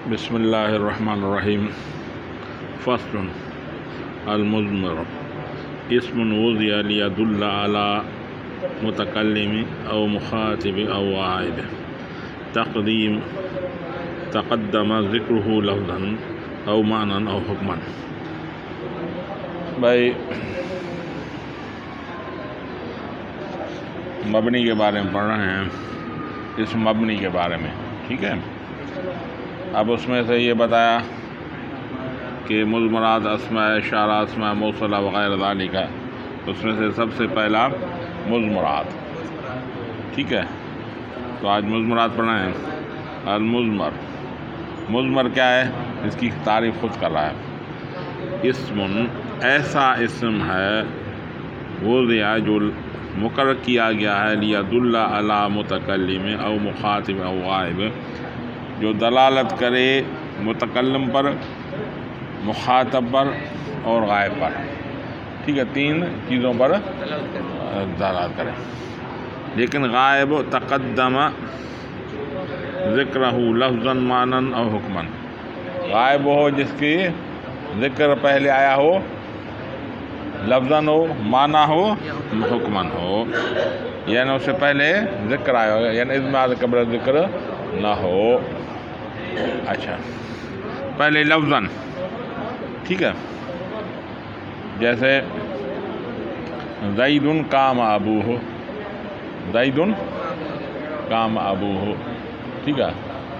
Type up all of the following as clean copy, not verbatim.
بسم اللہ الرحمن الرحیم۔ فصل المضمر اسم وضع لیدل علی متکلم او مخاطب او غائب تقدم ذکرہ لفظا او معنی او حکما۔ بھائی مبنی کے بارے میں پڑھ رہے ہیں، اس مبنی کے بارے میں، ٹھیک ہے۔ اب اس میں سے یہ بتایا کہ مضمرات اسماء اشارہ، اسماء موصولہ وغیرہ ذالک ہے، اس میں سے سب سے پہلا مضمرات، ٹھیک ہے۔ تو آج مضمرات پڑھنا ہے۔ المضمر، مضمر کیا ہے؟ اس کی تعریف خود کر رہا ہے۔ اسم، ایسا اسم ہے، وضع جو مقرر کیا گیا ہے، لیدل علی متکلم او مخاطب او غائب، جو دلالت کرے متکلم پر، مخاطب پر اور غائب پر، ٹھیک ہے، تین چیزوں پر دلالت کرے۔ لیکن غائب تقدم ذکرہ لفظا معنی او حکما، غائب ہو جس کی ذکر پہلے آیا ہو، لفظاً ہو، معنی ہو، حکماً ہو، یعنی اس سے پہلے ذکر آیا ہو، یعنی اذ قبل ذکر نہ ہو۔ اچھا، پہلے لفظاً، ٹھیک ہے، جیسے زید قام ابوہ، زید قام ابوہ، ٹھیک ہے۔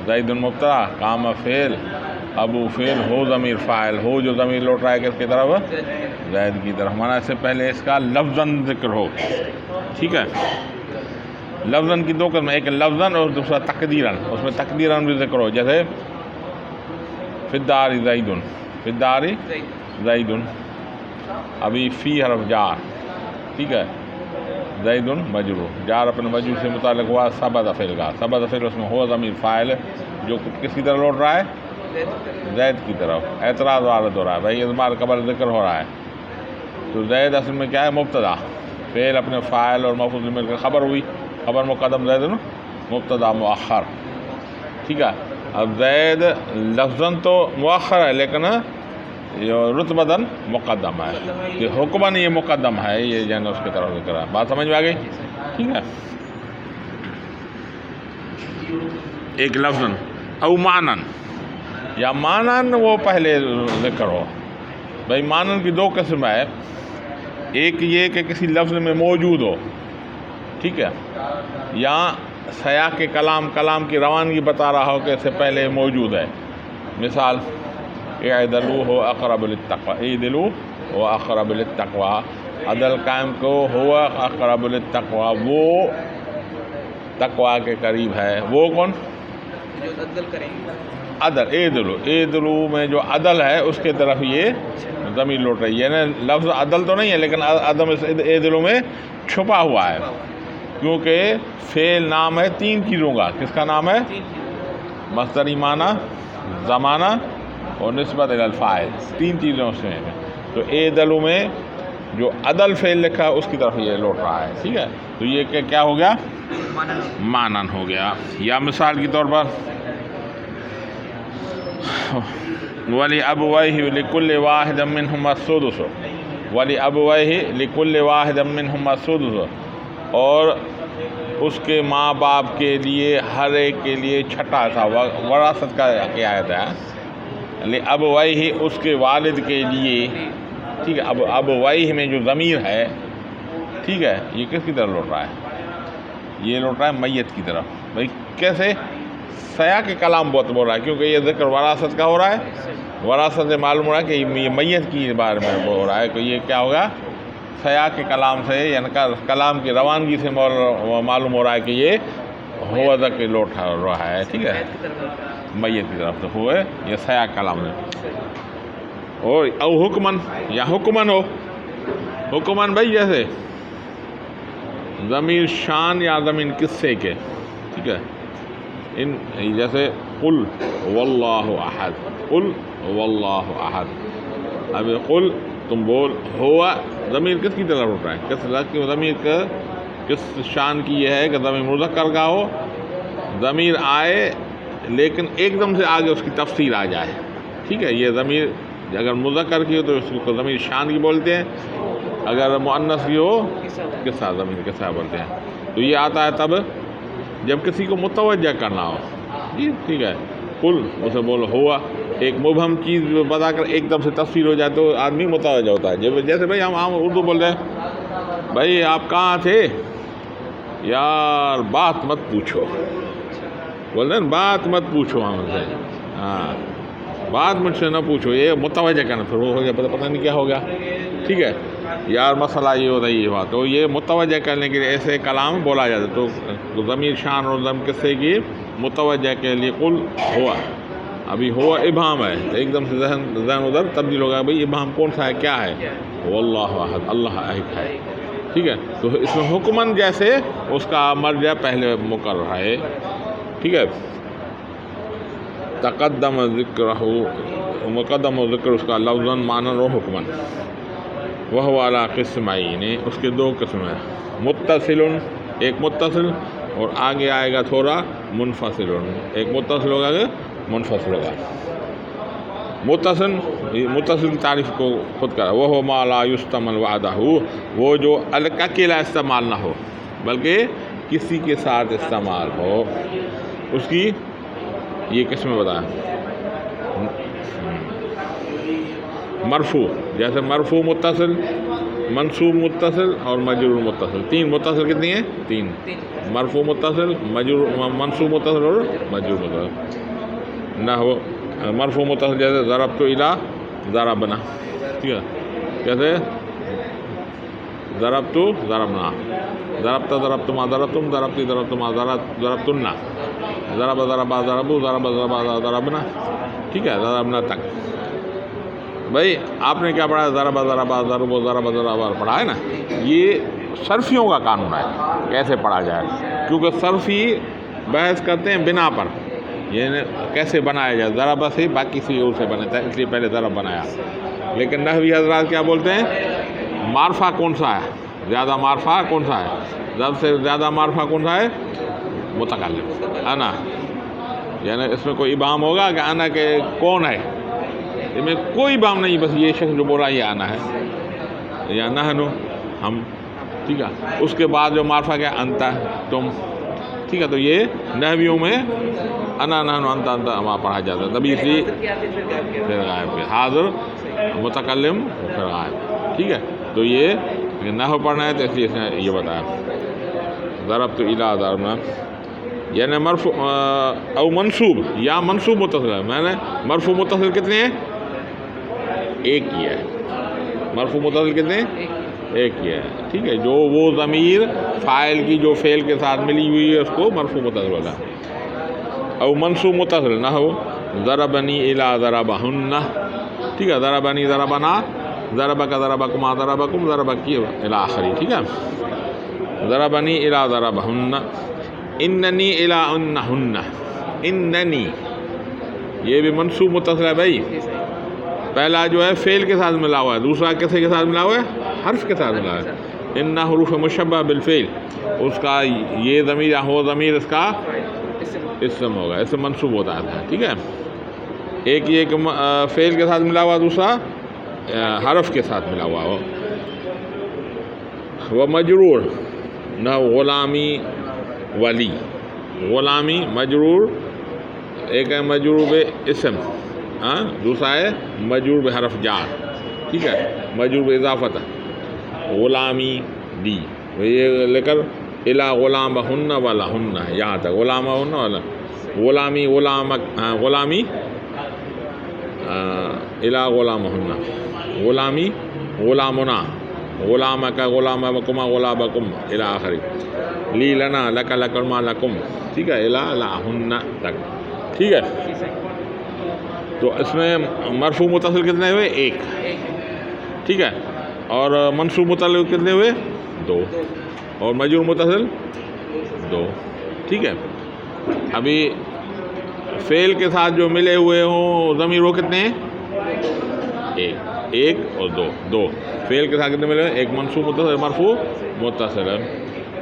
زید مبتدا، قام فعل، ابو فعل، ہو ضمیر فاعل، ہو جو ضمیر لوٹ رہا ہے کس کی طرف؟ زید کی طرف، مانا اس سے پہلے اس کا لفظاً ذکر ہو، ٹھیک ہے۔ لفظاً کی دو قسم، ایک لفظاً اور دوسرا تقدیراً، اس میں تقدیراً بھی ذکر ہو، جیسے فی الدار زید، فی الدار زید، ابھی فی حرف جار، ٹھیک ہے، زید مجرور، جار اپنے مجرور سے متعلق ہوا سبد فعل کا، سبد فعل اس میں ہوا ضمیر فاعل جو کس کی طرف لوٹ رہا ہے؟ زید کی طرف، اعتراض وارد ہو رہا ہے، بھائی اضمار قبل ذکر ہو رہا ہے، تو زید اصل میں کیا ہے؟ مبتدا، فعل اپنے فاعل اور مفعول مل کر خبر ہوئی، خبر مقدم زید مبتدا مؤخر، ٹھیک ہے۔ اب زید لفظاً تو مؤخر ہے لیکن رتبتاً مقدم ہے، کہ حکماً یہ مقدم ہے، یہ جانا اس کی طرف ذکر ہے۔ بات سمجھ میں آ گئی؟ ٹھیک ہے۔ ایک لفظاً او معنن، یا معنن وہ پہلے ذکر ہو۔ بھائی معنن کی دو قسم ہے، ایک یہ کہ کسی لفظ میں موجود ہو، ٹھیک ہے، یا سیاق کلام کی روانگی بتا رہا ہو کہ اس سے پہلے موجود ہے۔ مثال اعدلوا هو اقرب للتقوى، اعدلوا هو اقرب للتقوى، عدل قائم کو ہوا اقرب للتقوى، وہ تقوی کے قریب ہے۔ وہ کون؟ جو عدل کریں گے، عدل، اعدلوا میں جو عدل ہے اس کے طرف یہ ضمیر لوٹ رہی ہے، یعنی لفظ عدل تو نہیں ہے لیکن عدم اعدلوا میں چھپا ہوا ہے، کیونکہ فعل نام ہے تین چیزوں کا۔ کس کا نام ہے؟ مصدری معنی، زمانہ اور نسبت الی الفاعل، تین چیزوں سے ہیں۔ تو اعدلوا میں جو عدل فعل لکھا ہے اس کی طرف یہ لوٹ رہا ہے، ٹھیک ہے۔ تو یہ کیا ہو گیا؟ معنن ہو گیا۔ یا مثال کے طور پر وَلِأَبْوَيْهِ لِكُلِّ وَاحِدٍ مِّنْهُمَا السُّدُسُ، وَلِأَبْوَيْهِ لِكُلِّ وَاحِدٍ مِّنْهُمَا السُّدُسُ، اور اس کے ماں باپ کے لیے ہر ایک کے لیے چھٹا تھا، وراثت کا کیا آتا ہے؟ لِأَبْوَيْهِ اس کے والد کے لیے، ٹھیک ہے۔ اب ابویہ میں جو ضمیر ہے، ٹھیک ہے، یہ کس کی طرف لوٹ رہا ہے؟ یہ لوٹ رہا ہے میت کی طرف۔ بھائی کیسے؟ سیاق کلام بہت بول رہا ہے، کیونکہ یہ ذکر وراثت کا ہو رہا ہے، وراثت سے معلوم ہو رہا ہے کہ یہ میت کی بارے میں بول رہا ہے، کہ یہ کیا ہوگا؟ سیاق کلام سے، یعنی کلام کی روانگی سے معلوم ہو رہا ہے کہ یہ ہوا ذکر لوٹ رہا ہے، ٹھیک ہے، میت کی طرف سے ہوئے، یہ سیاق کلام ہے۔ اور او حکمن، یا حکمن ہو، حکمن بھائی جیسے ضمیر شان یا ضمیر قصے کے، ٹھیک ہے، ان جیسے قل واللہ احد، قل واللہ احد، اب قل تم بول، ہوا ضمیر کس کی طرف اٹھ رہا ہے؟ کس ضمیر کا، کس شان کی یہ ہے کہ ضمیر مذکر کا ہو، ضمیر آئے لیکن ایک دم سے آگے اس کی تفسیر آ جائے، ٹھیک ہے. یہ ضمیر اگر مذکر کی ہو تو اس کو ضمیر شان کی بولتے ہیں، اگر مؤنث کی ہو قصہ، ضمیر قصہ بولتے ہیں. تو یہ آتا ہے تب جب کسی کو متوجہ کرنا ہو. جی ٹھیک ہے. قل اسے بولو، ہوا ایک مبہم چیز بتا کر ایک دم سے تفسیر ہو جائے تو آدمی متوجہ ہوتا ہے. جیسے بھائی ہم عام اردو بول رہے ہیں، بھائی آپ کہاں تھے؟ یار بات مت پوچھو، بول رہے ہیں بات مت پوچھو ہم سے. ہاں بات مجھ سے نہ پوچھو، یہ متوجہ کرنا. پھر وہ ہو گیا پتہ نہیں کیا ہو گیا. ٹھیک ہے یار مسئلہ یہ ہوتا ہے، یہ بات. تو یہ متوجہ کرنے کے لیے ایسے کلام بولا جاتا ہے. تو ضمیر شان اور ضم قصے کی متوجہ کے لیے قل ہوا. ابھی ہوا ابہام ہے، ایک دم سے ذہن ادھر تبدیل ہوگا، بھائی ابہام کون سا ہے، کیا ہے؟ واللہ احد، اللہ ایک ہے. ٹھیک ہے. تو اس میں حکمن جیسے اس کا مرجع پہلے مقرر ہے. ٹھیک ہے. تقدم ذکرہ، مقدم و ذکر اس کا لفظاً معنی و حکمن. وہ علی قسمین، اس کے دو قسم ہیں. متصل، ایک متصل اور آگے آئے گا تھوڑا منفصل. ایک متصل ہوگا کہ منفصل ہوگا. متصل کی تعریف کو خود کرا، وہ ما لا یستعمل وحدہ، وہ جو اکیلا استعمال نہ ہو بلکہ کسی کے ساتھ استعمال ہو. اس کی یہ قسم بتایا. مرفوع، جیسے مرفوع متصل، منصوب متصل اور مجرور متصل. تین متصل کتنی ہیں؟ تین. مرفوع متصل، منصوب متصل اور مجرور متصل. نہ ہو مرفوع متصل جیسے ضربت الی ضربنا. ٹھیک ہے. کیسے؟ ضربت ضربنا، ضربت ضربتما ضربتم، ضربتی ضربتما ضربتن، ضرب ضربا ضربو، ضرب ضربا ضربنا. ٹھیک ہے. ضربنا تک. بھائی آپ نے کیا پڑھا ہے؟ ضرب ضربا ضرب ضرب ضربا پڑھا ہے نا. یہ صرفیوں کا قانون ہے کیسے پڑھا جائے، کیونکہ صرفی بحث کرتے ہیں بنا پر، یعنی کیسے بنایا جائے. ضرب سے باقی سے سے بنتا ہے، اس لیے پہلے ضرب بنایا. لیکن نحوی حضرات کیا بولتے ہیں؟ معرفہ کون سا ہے؟ زیادہ معرفہ کون سا ہے؟ ضرب سے زیادہ معرفہ کون سا ہے؟ متکلم، انا. یعنی اس میں کوئی ابہام ہوگا کہ انا کہ کون ہے؟ اس میں کوئی ابہام نہیں، بس یہ شخص جو بولا یہ انا ہے یا نحن، ہم. ٹھیک ہے. اس کے بعد جو معرفہ کیا؟ انت، تم. ٹھیک ہے. تو یہ نحویوں میں انا نحن انت انت وہاں پڑھا جاتا ہے. تبھی اس لیے پھر غائب ہے، حاضر متکلم پھر غائب. ٹھیک ہے. تو یہ نحو پڑھنا ہے تو اس لیے اس نے یہ بتایا. ضربت الی ضربنا، یعنی مرفوع او منصوب یا منصوب متصل ہے. میں نے مرفوع متصل کتنے ہیں؟ ایک ہی ہے. مرفوع متصل کتنے؟ ایک ہی ہے. ٹھیک ہے. جو وہ ضمیر فاعل کی جو فعل کے ساتھ ملی ہوئی ہے اس کو مرفوع متصل ہوتا ہے. او منصوب متصل نہ ہو، ضربنی الی ضربہن. ٹھیک ہے. ضربنی ضربنا، ضربک ضربکما ضربکم ضربکی الی آخری. ٹھیک ہے. ضربنی الی ضربہن، اننی الی انہن. اننی یہ بھی منصوب متصل ہے بھائی. پہلا جو ہے فعل کے ساتھ ملا ہوا ہے، دوسرا کیسے کے ساتھ ملا ہوا ہے؟ حرف کے ساتھ ملا ہے. ان حروف مشبہ بالفعل، اس کا یہ ضمیر یا ہو ضمیر اس کا اسم ہوگا، اس سے منصوب ہوتا ہے. ٹھیک ہے. ایک یہ کہ فعل کے ساتھ ملا ہوا، دوسرا حرف کے ساتھ ملا ہوا ہو. وہ مجرور نہ غلامی ولی. غلامی مجرور، ایک ہے مجرور اسم، ہاں، دوسرا ہے مجرور بحرف جار. ٹھیک ہے. مجرور باضافت غلامی دی، یہ لے کر الا غلامہن ولہن، یہاں تک غلامہن ولا غلامی غلامک، غلامی الا غلامہن، غلامی غلامنا، غلامک غلامکما غلامکم الی آخری. لی لنا لک لکما لکم. ٹھیک ہے. الا لہن تک. ٹھیک ہے. تو اس میں مرفوع متصل کتنے ہوئے؟ ایک. ٹھیک ہے. اور منصوب متصل کتنے ہوئے؟ دو. اور مجرور متصل دو. ٹھیک ہے. ابھی فعل کے ساتھ جو ملے ہوئے ہوں ضمیر وہ کتنے ہیں؟ ایک. ایک اور دو. دو فعل کے ساتھ کتنے ملے ہوئے؟ ایک منصوب متصل مرفوع متصل.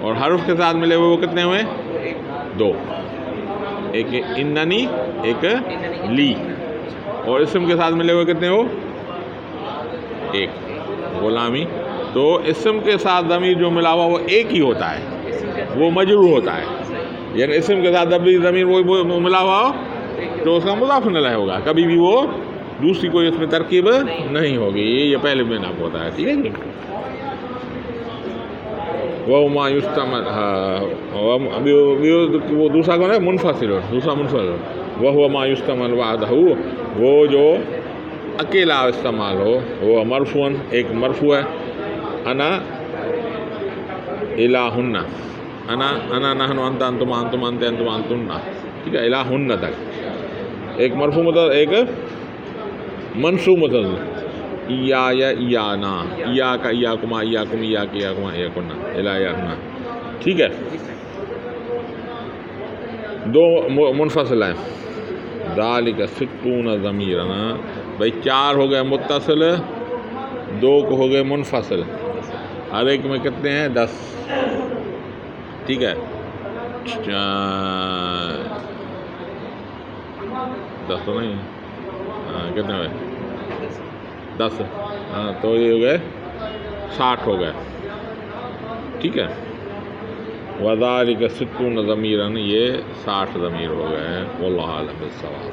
اور حرف کے ساتھ ملے ہوئے وہ کتنے ہوئے؟ دو. ایک اننی ایک لی، اور اسم کے ساتھ ملے ہوئے کتنے ہو؟ ایک، غلامی. تو اسم کے ساتھ ضمیر جو ملا ہوا وہ ایک ہی ہوتا ہے، وہ مجرور ہوتا ہے. یعنی اسم کے ساتھ ضمیر وہ ملا ہوا ہو تو اس کا مضاف الیہ ہوگا، کبھی بھی وہ دوسری کوئی اس میں ترکیب نہیں ہوگی. یہ پہلے میں نے آپ کو بتایا. ٹھیک ہے جی. وَهُمَا يُسْتَمَلْ، ابھی وہ دوسرا کون ہے؟ منفصل. دوسرا منفصل. وَهُوَ مَا يُسْتَمَلْ وَحْدَهُ، وہ جو اکیلا استعمال ہو. وہ مرفوعاً، ایک مرفوع ہے، انا الہن، انا نحن انت انتم انتم انت انتم انتن. ٹھیک ہے، الہن تک ایک مرفوع مطلب ایک منصوب مطلب یا ایانا، ایاک ایاکما ایاکم ایاک ایاکما ایاکن الہن. ٹھیک ہے، دو منفصل ہیں. ذالک ستون ضمیرنا، بھائی 4 ہو گئے متصل، 2 کو ہو گئے منفصل، ہر ایک میں کتنے ہیں؟ 10. ٹھیک ہے، 10 تو نہیں، کتنے ہوئے؟ 10. ہاں تو یہ ہو گئے 60 ہو گئے. ٹھیک ہے، وذالک ستون ضمیرن، یہ 60 ضمیر ہو گئے ہیں. واللہ اعلم بالصواب.